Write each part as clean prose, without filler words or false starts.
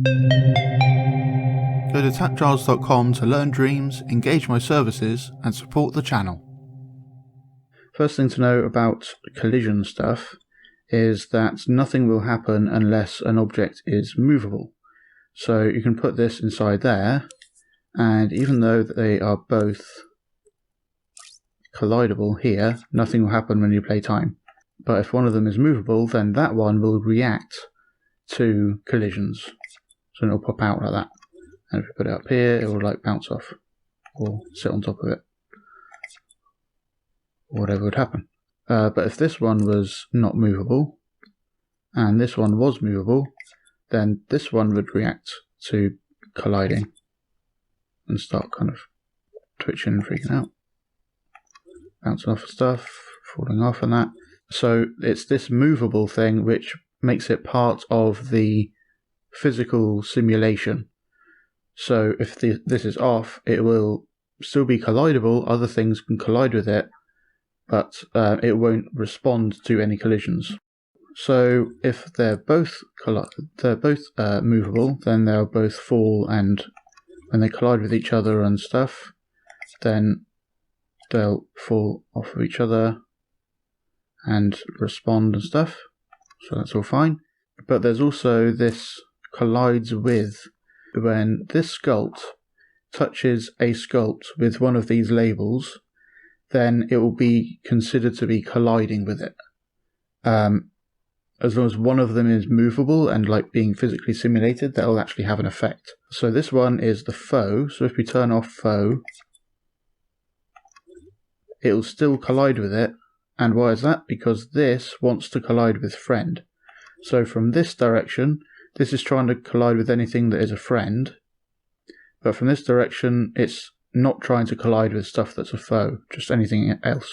Go to TAPgiles.com to learn dreams, engage my services, and support the channel. First thing to know about collision stuff is that nothing will happen unless an object is movable. So you can put this inside there, and even though they are both collidable here, nothing will happen when you play time. But if one of them is movable, then that one will react to collisions. So it'll pop out like that. And if you put it up here, it will like bounce off or sit on top of it. Or whatever would happen. But if this one was not movable, and this one was movable, then this one would react to colliding and start kind of twitching and freaking out. Bouncing off of stuff, falling off and that. So it's this movable thing which makes it part of the physical simulation. So if this is off, it will still be collidable, other things can collide with it, but it won't respond to any collisions. So if they're both movable, then they'll both fall, and when they collide with each other and stuff, then they'll fall off of each other and respond and stuff. So that's all fine. But there's also this collides with, when this sculpt touches a sculpt with one of these labels, then it will be considered to be colliding with it. As long as one of them is movable and like being physically simulated, that will actually have an effect. So this one is the foe, so if we turn off foe, it will still collide with it. And why is that? Because this wants to collide with friend. So from this direction, this is trying to collide with anything that is a friend, but from this direction, it's not trying to collide with stuff that's a foe, just anything else.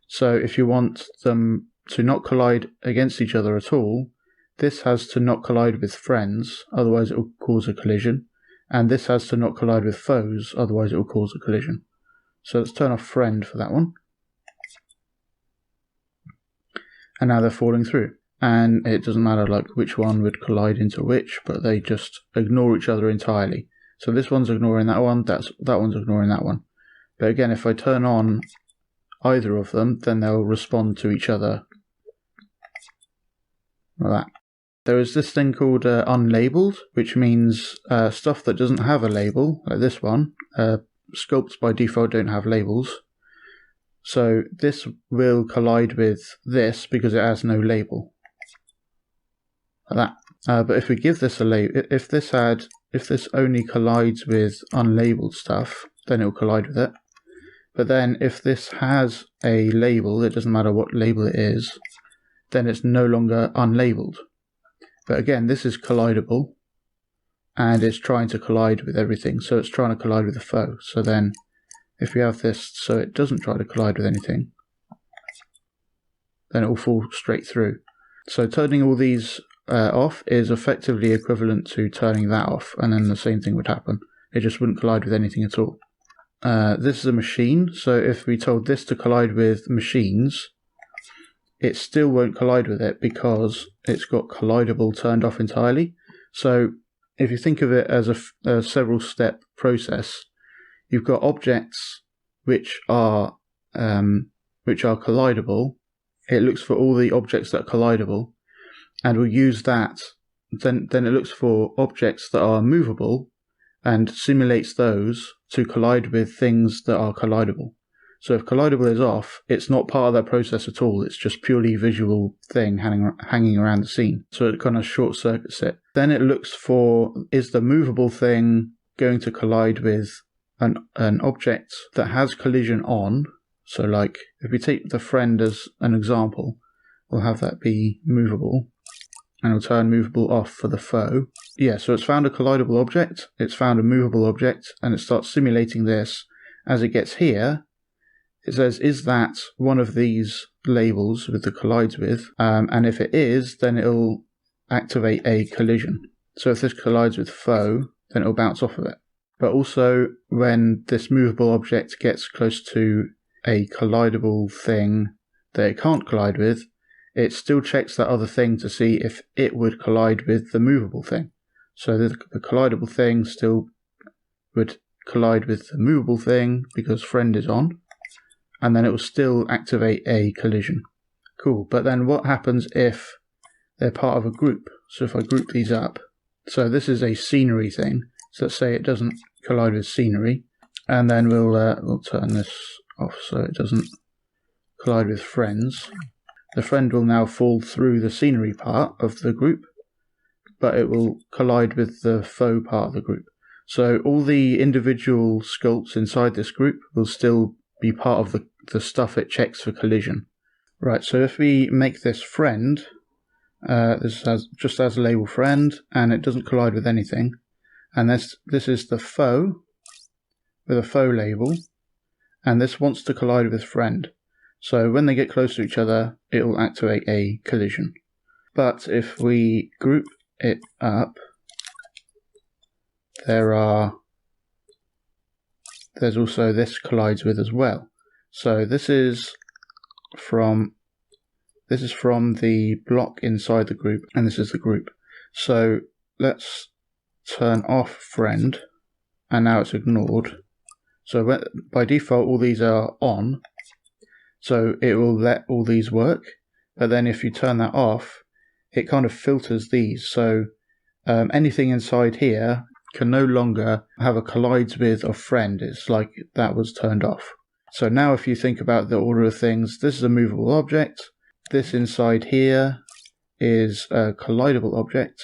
So if you want them to not collide against each other at all, this has to not collide with friends, otherwise it will cause a collision, and this has to not collide with foes, otherwise it will cause a collision. So let's turn off friend for that one. And now they're falling through. And it doesn't matter like which one would collide into which, but they just ignore each other entirely. So this one's ignoring that one, that one's ignoring that one. But again, if I turn on either of them, then they'll respond to each other. Like that. There is this thing called unlabeled, which means stuff that doesn't have a label, like this one. Sculpts by default don't have labels. So this will collide with this because it has no label. Like that. But if we give this a label, if this only collides with unlabeled stuff, then it will collide with it. But then if this has a label, it doesn't matter what label it is, then it's no longer unlabeled. But again, this is collidable, and it's trying to collide with everything, so it's trying to collide with the foe. So then, if we have this so it doesn't try to collide with anything, then it will fall straight through. So turning all these off is effectively equivalent to turning that off, and then the same thing would happen. It just wouldn't collide with anything at all. This is a machine, so if we told this to collide with machines, it still won't collide with it because it's got collidable turned off entirely. So if you think of it as a several step process, you've got objects which are collidable. It looks for all the objects that are collidable, and will use that. Then it looks for objects that are movable and simulates those to collide with things that are collidable. So if collidable is off, it's not part of that process at all. It's just purely visual thing hanging around the scene. So it kind of short circuits it. Then it looks for, is the movable thing going to collide with an object that has collision on? So like if we take the friend as an example, we'll have that be movable, and we'll turn movable off for the foe. Yeah, so it's found a collidable object, it's found a movable object, and it starts simulating this. As it gets here, it says, is that one of these labels with the collides with? And if it is, then it'll activate a collision. So if this collides with foe, then it'll bounce off of it. But also, when this movable object gets close to a collidable thing that it can't collide with, it still checks that other thing to see if it would collide with the movable thing. So the collidable thing still would collide with the movable thing because friend is on, and then it will still activate a collision. Cool, but then what happens if they're part of a group? So if I group these up, so this is a scenery thing, so let's say it doesn't collide with scenery, and then we'll turn this off so it doesn't collide with friends. The friend will now fall through the scenery part of the group, but it will collide with the faux part of the group. So all the individual sculpts inside this group will still be part of the stuff it checks for collision. Right, so if we make this friend, this just has a label friend, and it doesn't collide with anything. And this is the faux, with a faux label, and this wants to collide with friend. So when they get close to each other, it will activate a collision. But if we group it up, there's also this collides with as well. So this is from the block inside the group, and this is the group. So let's turn off friend, and now it's ignored. So by default all these are on, so it will let all these work, but then if you turn that off, it kind of filters these. So anything inside here can no longer have a collides with of friend. It's like that was turned off. So now if you think about the order of things, this is a movable object. This inside here is a collidable object.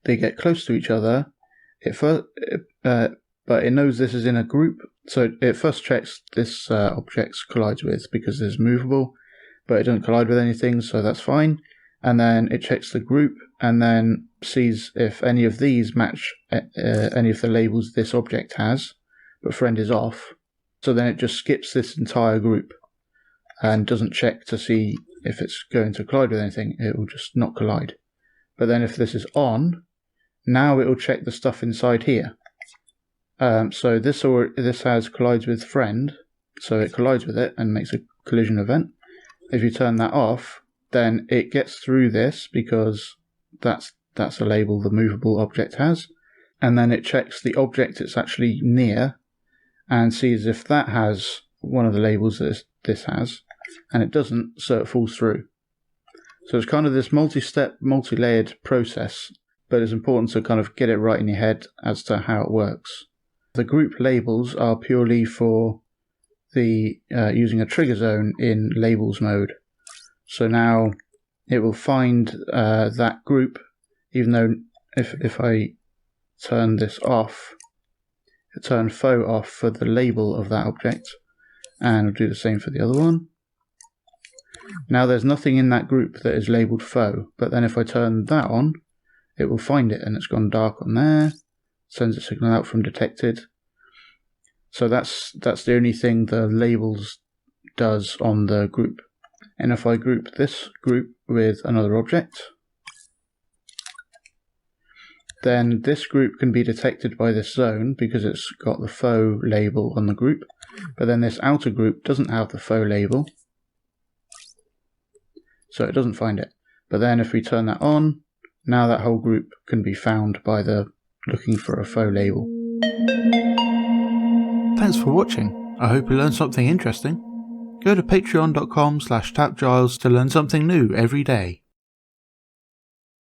They get close to each other. But it knows this is in a group, so it first checks this object collides with because it's movable, but it doesn't collide with anything, so that's fine. And then it checks the group and then sees if any of these match any of the labels this object has, but friend is off. So then it just skips this entire group and doesn't check to see if it's going to collide with anything. It will just not collide. But then if this is on, now it will check the stuff inside here. So this has collides with friend, so it collides with it and makes a collision event. If you turn that off, then it gets through this because that's a label the movable object has, and then it checks the object it's actually near and sees if that has one of the labels that this has, and it doesn't, so it falls through. So it's kind of this multi-step, multi-layered process, but it's important to kind of get it right in your head as to how it works. The group labels are purely for the using a trigger zone in labels mode. So now it will find that group, even though if I turn this off, turn faux off for the label of that object, and I'll do the same for the other one. Now there's nothing in that group that is labeled faux, but then if I turn that on, it will find it, and it's gone dark on there. Sends a signal out from detected. So that's the only thing the labels does on the group. And if I group this group with another object, then this group can be detected by this zone because it's got the faux label on the group, but then this outer group doesn't have the faux label, so it doesn't find it. But then if we turn that on, now that whole group can be found by the looking for a faux label. Thanks for watching. I hope you learned something interesting. Go to patreon.com/TAPgiles to learn something new every day.